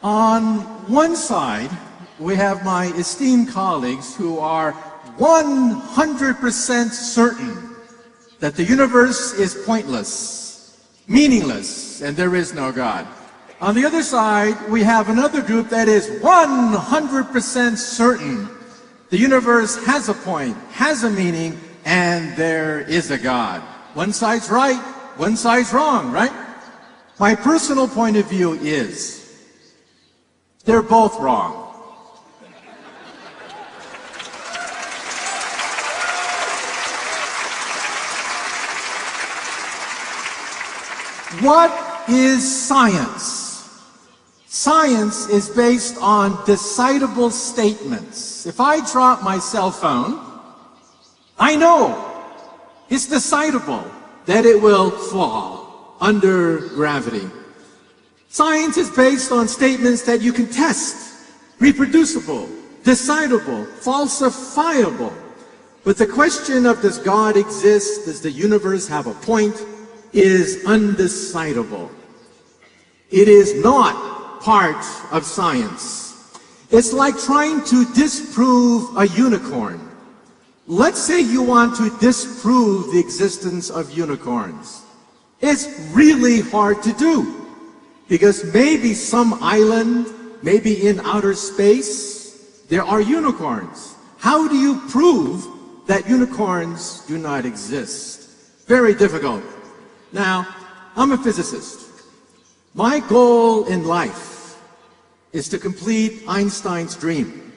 On one side, we have my esteemed colleagues who are 100% certain that the universe is pointless, meaningless, and there is no God. On the other side, we have another group that is 100% certain the universe has a point, has a meaning, and there is a God. One side's right, one side's wrong, right? My personal point of view is they're both wrong. What is science? Science is based on decidable statements. If I drop my cell phone, I know it's decidable that it will fall under gravity. Science is based on statements that you can test, reproducible, decidable, falsifiable. But the question of does God exist, does the universe have a point, is undecidable. It is not part of science. It's like trying to disprove a unicorn. Let's say you want to disprove the existence of unicorns. It's really hard to do. Because maybe some island, maybe in outer space, there are unicorns. How do you prove that unicorns do not exist? Very difficult. Now, I'm a physicist. My goal in life is to complete Einstein's dream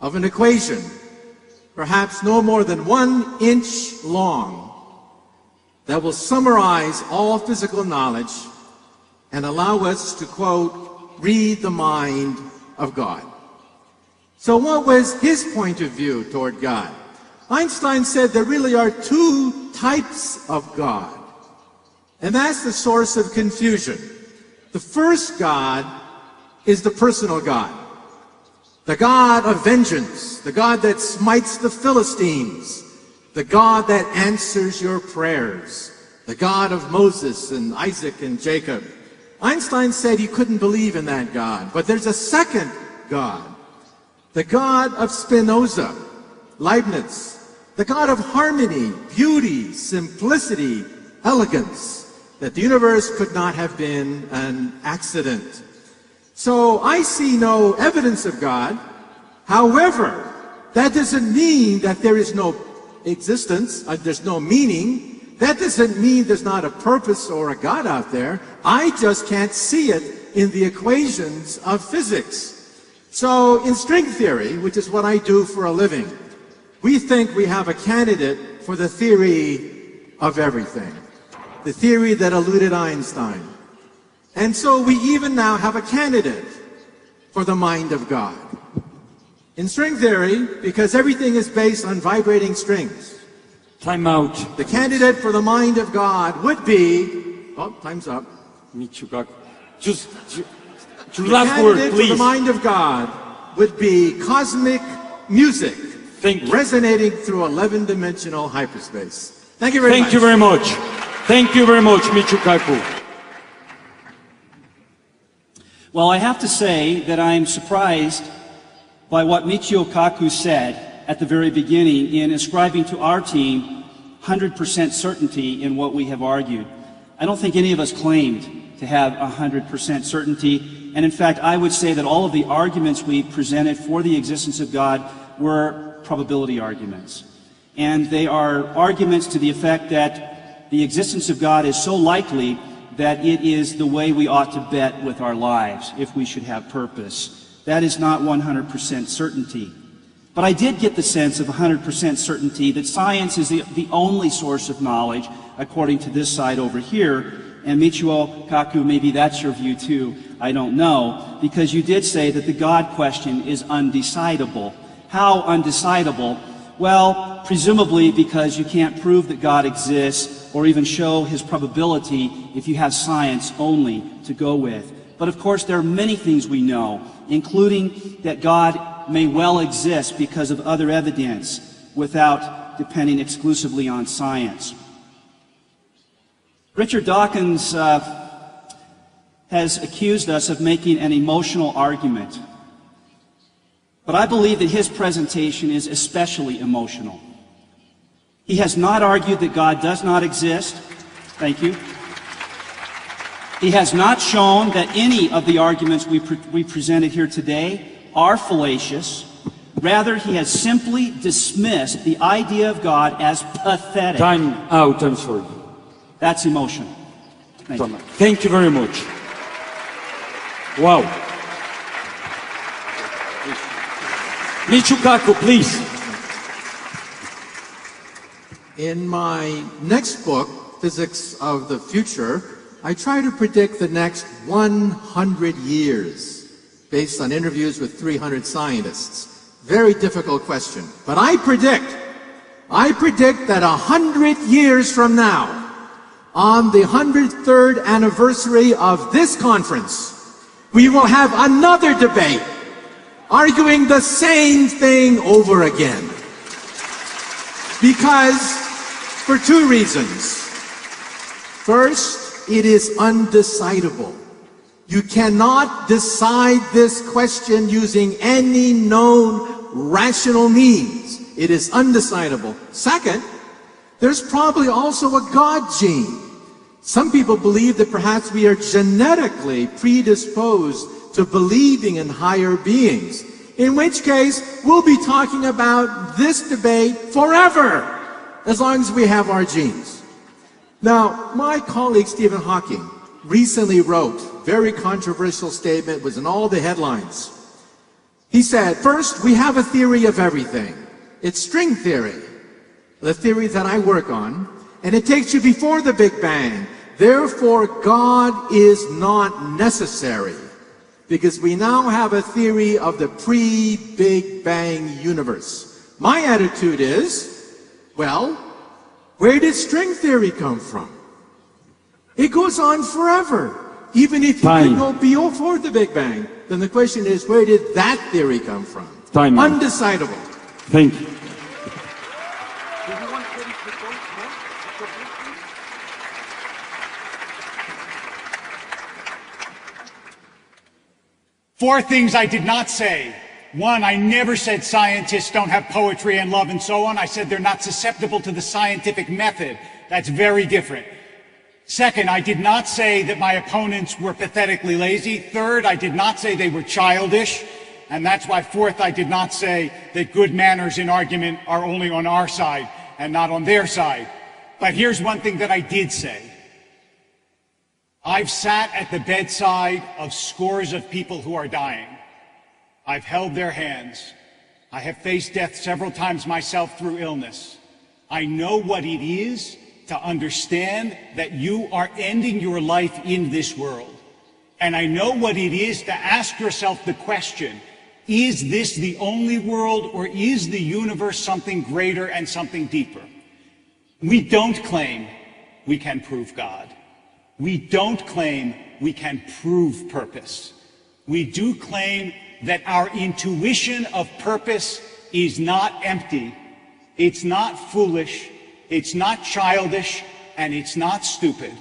of an equation, perhaps no more than 1 inch long, that will summarize all physical knowledge and allow us to, quote, read the mind of God. So what was his point of view toward God? Einstein said there really are 2 types of God, and that's the source of confusion. The first God is the personal God, the God of vengeance, the God that smites the Philistines, the God that answers your prayers, the God of Moses and Isaac and Jacob. Einstein said he couldn't believe in that God, but there's a second God, the God of Spinoza, Leibniz, the God of harmony, beauty, simplicity, elegance, that the universe could not have been an accident. So I see no evidence of God. However, that doesn't mean that there is no existence, there's no meaning. That doesn't mean there's not a purpose or a God out there. I just can't see it in the equations of physics. So in string theory, which is what I do for a living, we think we have a candidate for the theory of everything, the theory that eluded Einstein. And so we even now have a candidate for the mind of God. In string theory, because everything is based on vibrating strings, time out. The candidate for the mind of God would be, oh, time's up. Michio Kaku. Just The last word, candidate please. for the mind of God would be cosmic music resonating through 11-dimensional hyperspace. Thank you very much. Thank you very much. Thank you very much, Michio Kaku. Well, I have to say that I'm surprised by what Michio Kaku said at the very beginning in ascribing to our team 100% certainty in what we have argued. I don't think any of us claimed to have 100% certainty, and in fact I would say that all of the arguments we presented for the existence of God were probability arguments. And they are arguments to the effect that the existence of God is so likely that it is the way we ought to bet with our lives if we should have purpose. That is not 100% certainty. But I did get the sense of 100% certainty that science is the only source of knowledge, according to this side over here. And Michio Kaku, maybe that's your view too, I don't know, because you did say that the God question is undecidable. How undecidable? Well, presumably because you can't prove that God exists or even show his probability if you have science only to go with. But of course there are many things we know, including that God may well exist because of other evidence without depending exclusively on science. Richard Dawkins has accused us of making an emotional argument. But I believe that his presentation is especially emotional. He has not argued that God does not exist. Thank you. He has not shown that any of the arguments we presented here today are fallacious. Rather, he has simply dismissed the idea of God as pathetic. Time out, I'm sorry. That's emotional. Thank you. Thank you very much. Wow. Michio Kaku, please. In my next book, Physics of the Future, I try to predict the next 100 years based on interviews with 300 scientists. Very difficult question. But I predict that 100 years from now, on the 103rd anniversary of this conference, we will have another debate arguing the same thing over again. Because, for two reasons. First, it is undecidable. You cannot decide this question using any known rational means. It is undecidable. Second, there's probably also a God gene. Some people believe that perhaps we are genetically predisposed to believing in higher beings, in which case we'll be talking about this debate forever, as long as we have our genes. Now, my colleague Stephen Hawking recently wrote a very controversial statement, was in all the headlines. He said, first, we have a theory of everything. It's string theory, the theory that I work on, and it takes you before the Big Bang. Therefore, God is not necessary, because we now have a theory of the pre-Big Bang universe. My attitude is, well, where did string theory come from? It goes on forever. Even if you can go before the Big Bang, then the question is, where did that theory come from? Time. Undecidable. Thank you. Four things I did not say. One, I never said scientists don't have poetry and love and so on. I said they're not susceptible to the scientific method. That's very different. Second, I did not say that my opponents were pathetically lazy. Third, I did not say they were childish. And that's why, fourth, I did not say that good manners in argument are only on our side and not on their side. But here's one thing that I did say. I've sat at the bedside of scores of people who are dying. I've held their hands. I have faced death several times myself through illness. I know what it is to understand that you are ending your life in this world. And I know what it is to ask yourself the question, is this the only world, or is the universe something greater and something deeper? We don't claim we can prove God. We don't claim we can prove purpose. We do claim that our intuition of purpose is not empty, it's not foolish, it's not childish, and it's not stupid.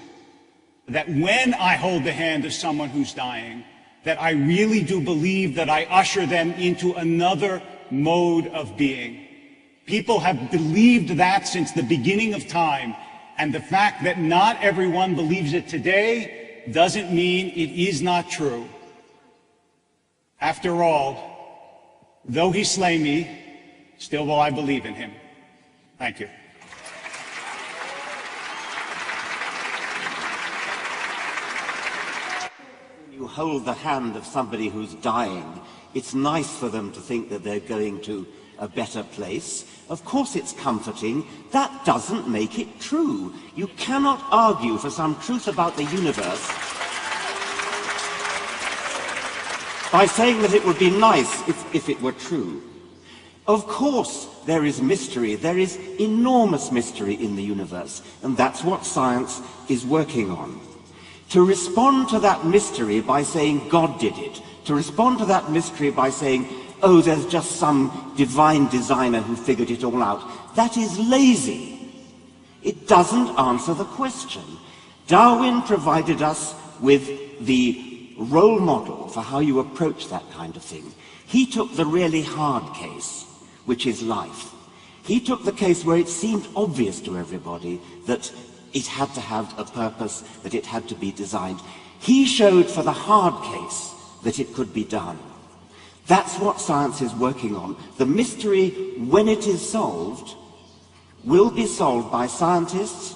That when I hold the hand of someone who's dying, that I really do believe that I usher them into another mode of being. People have believed that since the beginning of time, and the fact that not everyone believes it today doesn't mean it is not true. After all, though he slay me, still will I believe in him. Thank you. When you hold the hand of somebody who's dying, it's nice for them to think that they're going to a better place. Of course it's comforting. That doesn't make it true. You cannot argue for some truth about the universe by saying that it would be nice if it were true. Of course there is mystery. There is enormous mystery in the universe, and that's what science is working on. To respond to that mystery by saying God did it, to respond to that mystery by saying, oh, there's just some divine designer who figured it all out, that is lazy. It doesn't answer the question. Darwin provided us with the role model for how you approach that kind of thing. He took the really hard case, which is life. He took the case where it seemed obvious to everybody that it had to have a purpose, that it had to be designed. He showed for the hard case that it could be done. That's what science is working on. The mystery, when it is solved, will be solved by scientists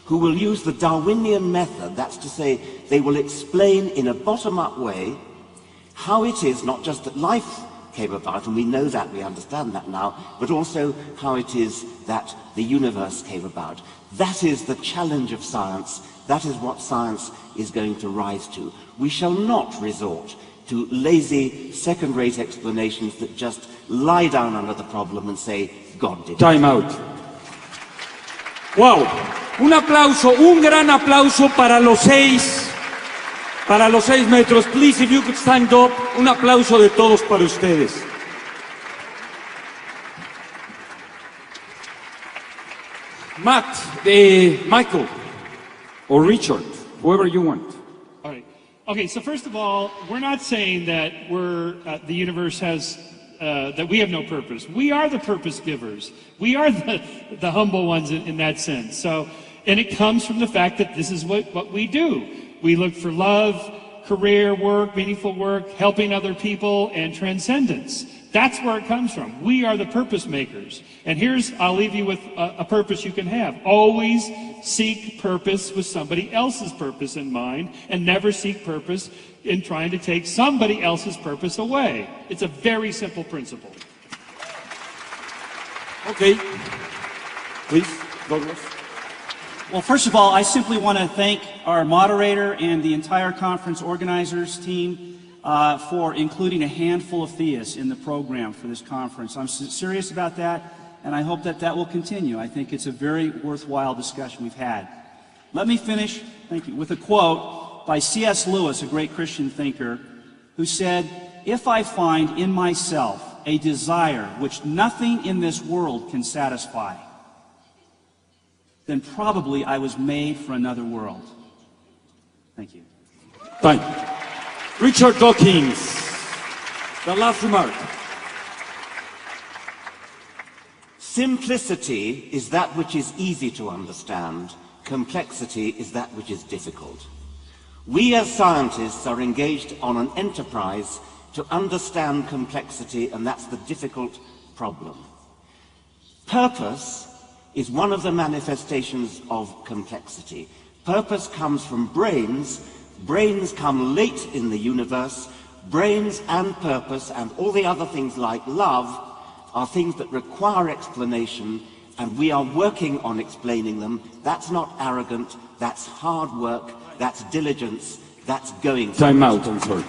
who will use the Darwinian method. That's to say, they will explain in a bottom-up way how it is not just that life came about, and we know that, we understand that now, but also how it is that the universe came about. That is the challenge of science. That is what science is going to rise to. We shall not resort to lazy, second-rate explanations that just lie down under the problem and say, God did it. Time out. Wow. Un aplauso, un gran aplauso para los seis metros. Please, if you could stand up, un aplauso de todos para ustedes. Matt, Michael, or Richard, whoever you want. All right. Okay, so first of all, we're not saying that the universe has, that we have no purpose. We are the purpose givers. We are the humble ones in that sense. So, and it comes from the fact that this is what we do. We look for love, career, work, meaningful work, helping other people, and transcendence. That's where it comes from. We are the purpose makers. And I'll leave you with a purpose you can have. Always seek purpose with somebody else's purpose in mind, and never seek purpose in trying to take somebody else's purpose away. It's a very simple principle. Okay. Please, Douglas. Well, first of all, I simply want to thank our moderator and the entire conference organizers team for including a handful of theists in the program for this conference. I'm serious about that, and I hope that will continue. I think it's a very worthwhile discussion we've had. Let me finish, thank you, with a quote by C.S. Lewis, a great Christian thinker, who said, "If I find in myself a desire which nothing in this world can satisfy, then probably I was made for another world." Thank you. Thank you. Richard Dawkins, the last remark. Simplicity is that which is easy to understand. Complexity is that which is difficult. We as scientists are engaged on an enterprise to understand complexity, and that's the difficult problem. Purpose is one of the manifestations of complexity. Purpose comes from brains. Brains come late in the universe. Brains and purpose and all the other things like love are things that require explanation, and we are working on explaining them. That's not arrogant, that's hard work, that's diligence, that's going. Time out, I'm sorry.